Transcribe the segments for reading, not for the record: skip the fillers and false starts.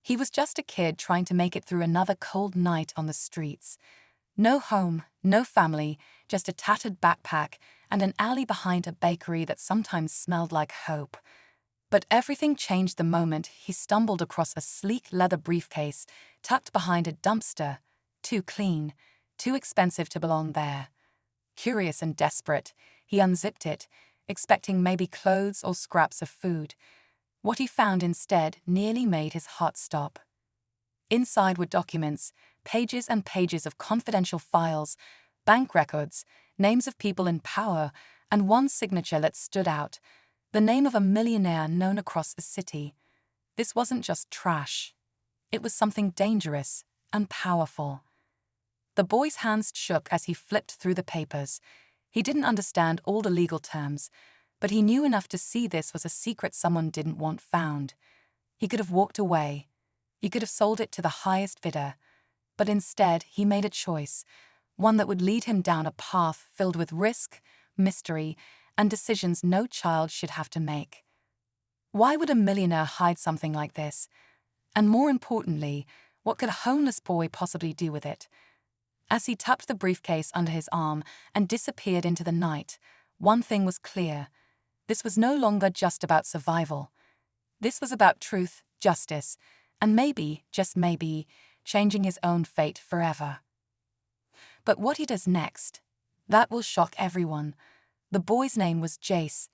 He was just a kid trying to make it through another cold night on the streets. No home, no family, just a tattered backpack and an alley behind a bakery that sometimes smelled like hope. But everything changed the moment he stumbled across a sleek leather briefcase tucked behind a dumpster, too clean, too expensive to belong there. Curious and desperate, he unzipped it, expecting maybe clothes or scraps of food. What he found instead nearly made his heart stop. Inside were documents, pages and pages of confidential files, bank records, names of people in power, and one signature that stood out, the name of a millionaire known across the city. This wasn't just trash. It was something dangerous and powerful. The boy's hands shook as he flipped through the papers. He didn't understand all the legal terms, but he knew enough to see this was a secret someone didn't want found. He could have walked away. He could have sold it to the highest bidder. But instead, he made a choice, one that would lead him down a path filled with risk, mystery, and decisions no child should have to make. Why would a millionaire hide something like this? And more importantly, what could a homeless boy possibly do with it? As he tucked the briefcase under his arm and disappeared into the night, one thing was clear. This was no longer just about survival. This was about truth, justice, and maybe, just maybe, changing his own fate forever. But what he does next, that will shock everyone. The boy's name was Jace.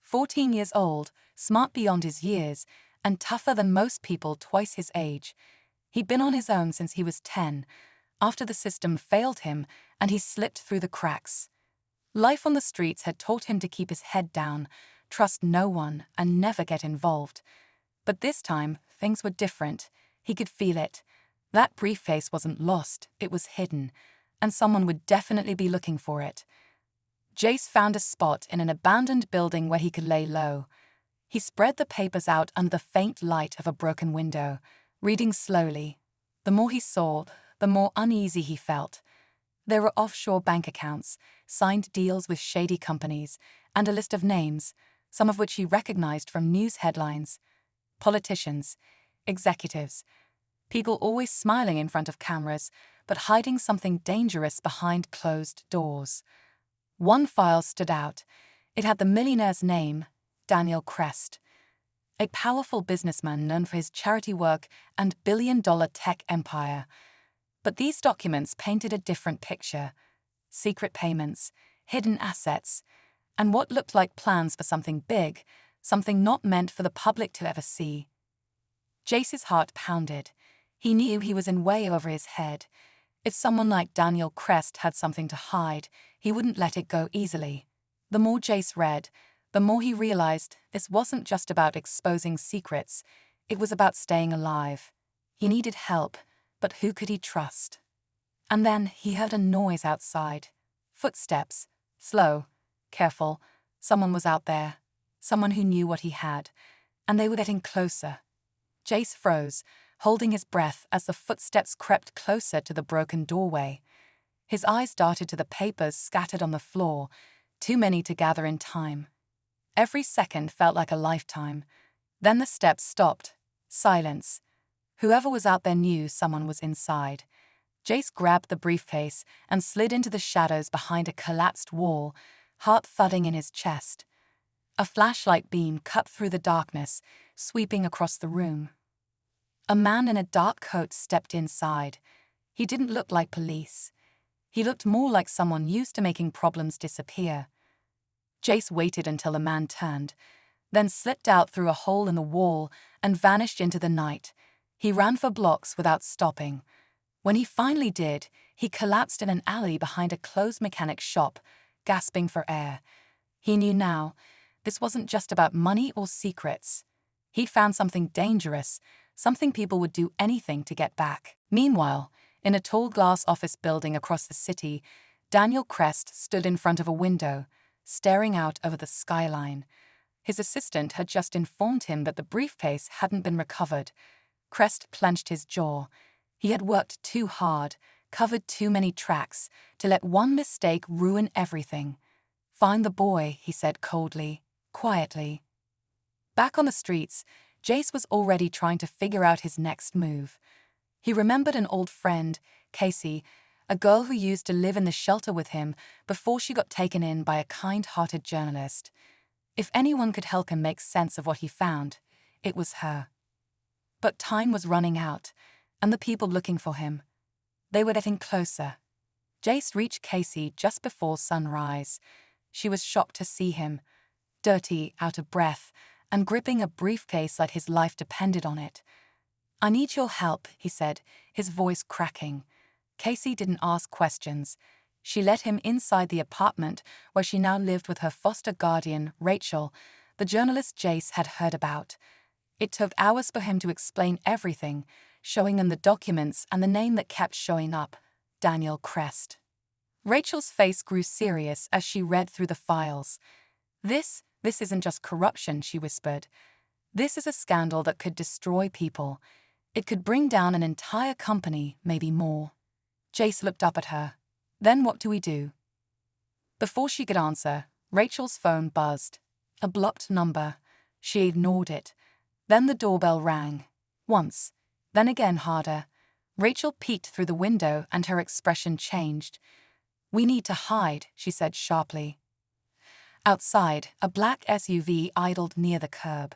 14 years old, smart beyond his years, and tougher than most people twice his age. He'd been on his own since he was 10, after the system failed him and he slipped through the cracks. Life on the streets had taught him to keep his head down, trust no one, and never get involved. But this time, things were different. He could feel it. That briefcase wasn't lost, it was hidden, and someone would definitely be looking for it. Jace found a spot in an abandoned building where he could lay low. He spread the papers out under the faint light of a broken window, reading slowly. The more he saw, the more uneasy he felt. There were offshore bank accounts, signed deals with shady companies, and a list of names, some of which he recognized from news headlines. Politicians, executives, people always smiling in front of cameras, but hiding something dangerous behind closed doors. One file stood out. It had the millionaire's name, Daniel Crest, a powerful businessman known for his charity work and billion-dollar tech empire. But these documents painted a different picture. Secret payments, hidden assets, and what looked like plans for something big, something not meant for the public to ever see. Jace's heart pounded. He knew he was in way over his head. If someone like Daniel Crest had something to hide, he wouldn't let it go easily. The more Jace read, the more he realized this wasn't just about exposing secrets, it was about staying alive. He needed help, but who could he trust? And then he heard a noise outside. Footsteps. Slow, careful. Someone was out there. Someone who knew what he had. And they were getting closer. Jace froze, holding his breath as the footsteps crept closer to the broken doorway. His eyes darted to the papers scattered on the floor, too many to gather in time. Every second felt like a lifetime. Then the steps stopped. Silence. Whoever was out there knew someone was inside. Jace grabbed the briefcase and slid into the shadows behind a collapsed wall, heart thudding in his chest. A flashlight beam cut through the darkness, sweeping across the room. A man in a dark coat stepped inside. He didn't look like police. He looked more like someone used to making problems disappear. Jace waited until the man turned, then slipped out through a hole in the wall and vanished into the night. He ran for blocks without stopping. When he finally did, he collapsed in an alley behind a clothes mechanic's shop, gasping for air. He knew now, this wasn't just about money or secrets. He'd found something dangerous, something people would do anything to get back. Meanwhile, in a tall glass office building across the city, Daniel Crest stood in front of a window, staring out over the skyline. His assistant had just informed him that the briefcase hadn't been recovered. Crest clenched his jaw. He had worked too hard, covered too many tracks, to let one mistake ruin everything. "Find the boy," he said coldly, quietly. Back on the streets, Jace was already trying to figure out his next move. He remembered an old friend, Casey, a girl who used to live in the shelter with him before she got taken in by a kind-hearted journalist. If anyone could help him make sense of what he found, it was her. But time was running out, and the people looking for him, they were getting closer. Jace reached Casey just before sunrise. She was shocked to see him, dirty, out of breath, and gripping a briefcase like his life depended on it. "I need your help," he said, his voice cracking. Casey didn't ask questions. She led him inside the apartment where she now lived with her foster guardian, Rachel, the journalist Jace had heard about. It took hours for him to explain everything, showing them the documents and the name that kept showing up, Daniel Crest. Rachel's face grew serious as she read through the files. This isn't just corruption," she whispered. "This is a scandal that could destroy people. It could bring down an entire company, maybe more." Jace looked up at her. "Then what do we do?" Before she could answer, Rachel's phone buzzed. A blocked number. She ignored it. Then the doorbell rang. Once, then again harder. Rachel peeked through the window and her expression changed. "We need to hide," she said sharply. Outside, a black SUV idled near the curb.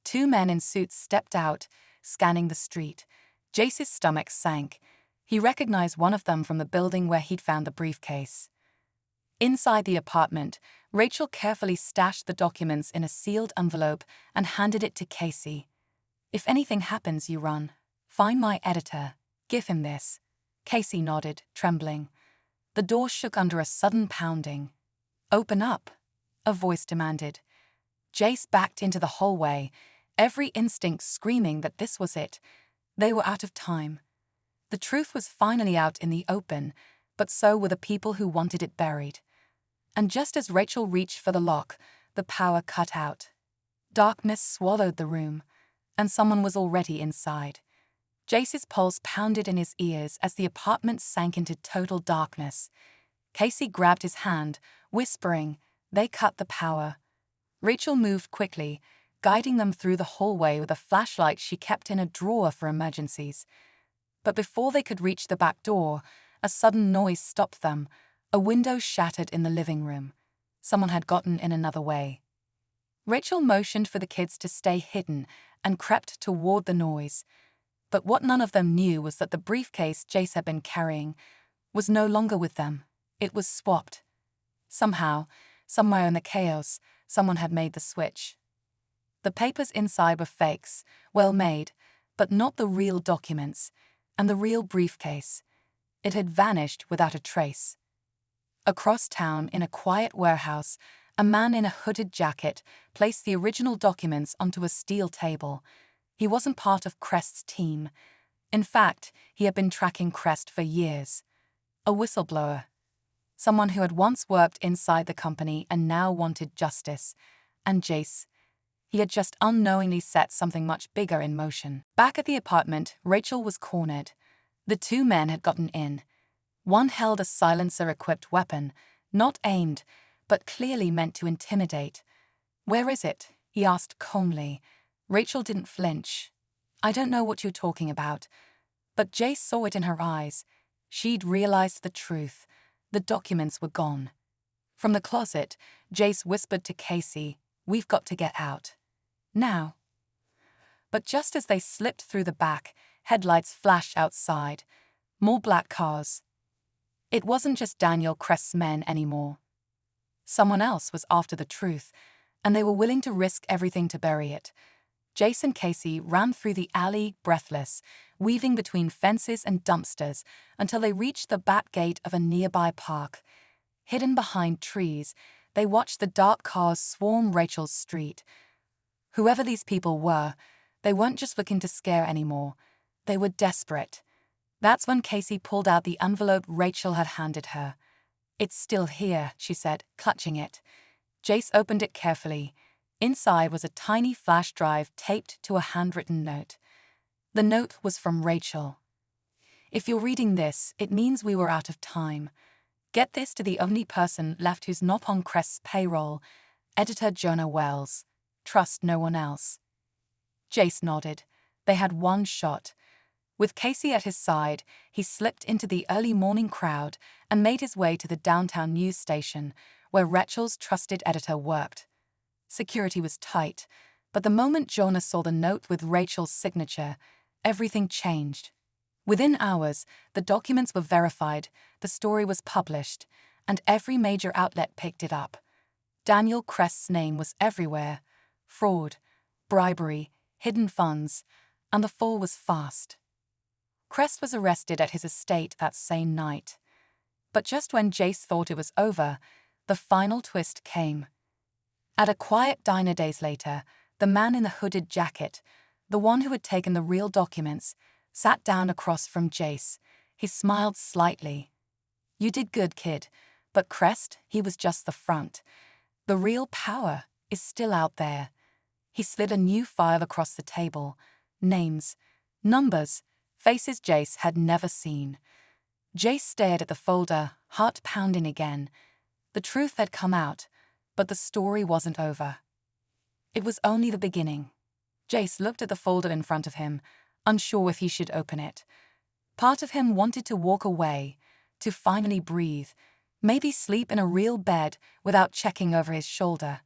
Two men in suits stepped out, scanning the street. Jace's stomach sank. He recognized one of them from the building where he'd found the briefcase. Inside the apartment, Rachel carefully stashed the documents in a sealed envelope and handed it to Casey. "If anything happens, you run. Find my editor. Give him this." Casey nodded, trembling. The door shook under a sudden pounding. "Open up," a voice demanded. Jace backed into the hallway, every instinct screaming that this was it. They were out of time. The truth was finally out in the open, but so were the people who wanted it buried. And just as Rachel reached for the lock, the power cut out. Darkness swallowed the room, and someone was already inside. Jace's pulse pounded in his ears as the apartment sank into total darkness. Casey grabbed his hand, whispering, "They cut the power." Rachel moved quickly, guiding them through the hallway with a flashlight she kept in a drawer for emergencies. But before they could reach the back door, a sudden noise stopped them. A window shattered in the living room. Someone had gotten in another way. Rachel motioned for the kids to stay hidden and crept toward the noise. But what none of them knew was that the briefcase Jace had been carrying was no longer with them. It was swapped. Somehow, somewhere in the chaos, someone had made the switch. The papers inside were fakes, well made, but not the real documents, and the real briefcase. It had vanished without a trace. Across town, in a quiet warehouse, a man in a hooded jacket placed the original documents onto a steel table. He wasn't part of Crest's team. In fact, he had been tracking Crest for years. A whistleblower. Someone who had once worked inside the company and now wanted justice. And Jace. He had just unknowingly set something much bigger in motion. Back at the apartment, Rachel was cornered. The two men had gotten in. One held a silencer-equipped weapon, not aimed, but clearly meant to intimidate. "Where is it?" he asked calmly. Rachel didn't flinch. "I don't know what you're talking about." But Jace saw it in her eyes. She'd realized the truth. The documents were gone. From the closet, Jace whispered to Casey, "We've got to get out. Now." But just as they slipped through the back, headlights flashed outside. More black cars. It wasn't just Daniel Crest's men anymore. Someone else was after the truth, and they were willing to risk everything to bury it. Jace and Casey ran through the alley, breathless, weaving between fences and dumpsters until they reached the back gate of a nearby park. Hidden behind trees, they watched the dark cars swarm Rachel's street. Whoever these people were, they weren't just looking to scare anymore. They were desperate. That's when Casey pulled out the envelope Rachel had handed her. "It's still here," she said, clutching it. Jace opened it carefully. Inside was a tiny flash drive taped to a handwritten note. The note was from Rachel. "If you're reading this, it means we were out of time. Get this to the only person left who's not on Crest's payroll, Editor Jonah Wells. Trust no one else." Jace nodded. They had one shot. With Casey at his side, he slipped into the early morning crowd and made his way to the downtown news station, where Rachel's trusted editor worked. Security was tight, but the moment Jonah saw the note with Rachel's signature, everything changed. Within hours, the documents were verified, the story was published, and every major outlet picked it up. Daniel Crest's name was everywhere. Fraud, bribery, hidden funds, and the fall was fast. Crest was arrested at his estate that same night. But just when Jace thought it was over, the final twist came. At a quiet diner days later, the man in the hooded jacket, the one who had taken the real documents, sat down across from Jace. He smiled slightly. "You did good, kid, but Crest, he was just the front. The real power is still out there." He slid a new file across the table. Names, numbers, faces Jace had never seen. Jace stared at the folder, heart pounding again. The truth had come out, but the story wasn't over. It was only the beginning. Jace looked at the folder in front of him, unsure if he should open it. Part of him wanted to walk away, to finally breathe, maybe sleep in a real bed without checking over his shoulder.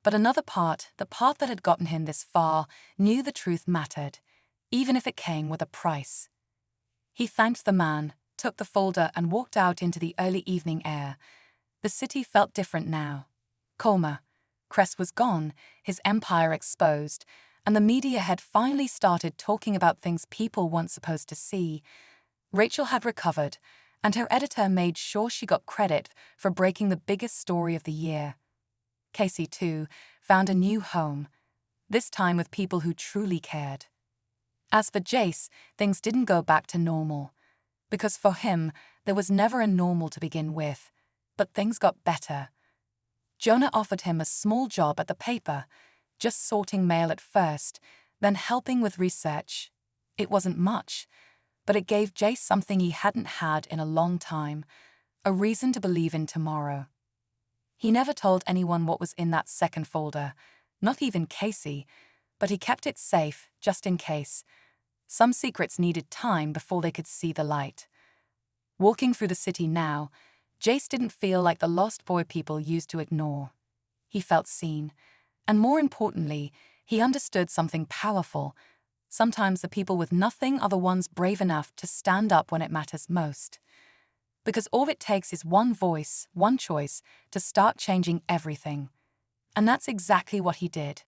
But another part, the part that had gotten him this far, knew the truth mattered, even if it came with a price. He thanked the man, took the folder and walked out into the early evening air. The city felt different now. Calmer. Crest was gone, his empire exposed, and the media had finally started talking about things people weren't supposed to see. Rachel had recovered, and her editor made sure she got credit for breaking the biggest story of the year. Casey, too, found a new home, this time with people who truly cared. As for Jace, things didn't go back to normal. Because for him, there was never a normal to begin with. But things got better. Jonah offered him a small job at the paper, just sorting mail at first, then helping with research. It wasn't much, but it gave Jace something he hadn't had in a long time, a reason to believe in tomorrow. He never told anyone what was in that second folder, not even Casey, but he kept it safe, just in case. Some secrets needed time before they could see the light. Walking through the city now, Jace didn't feel like the lost boy people used to ignore. He felt seen, and more importantly, he understood something powerful. Sometimes the people with nothing are the ones brave enough to stand up when it matters most. Because all it takes is one voice, one choice, to start changing everything. And that's exactly what he did.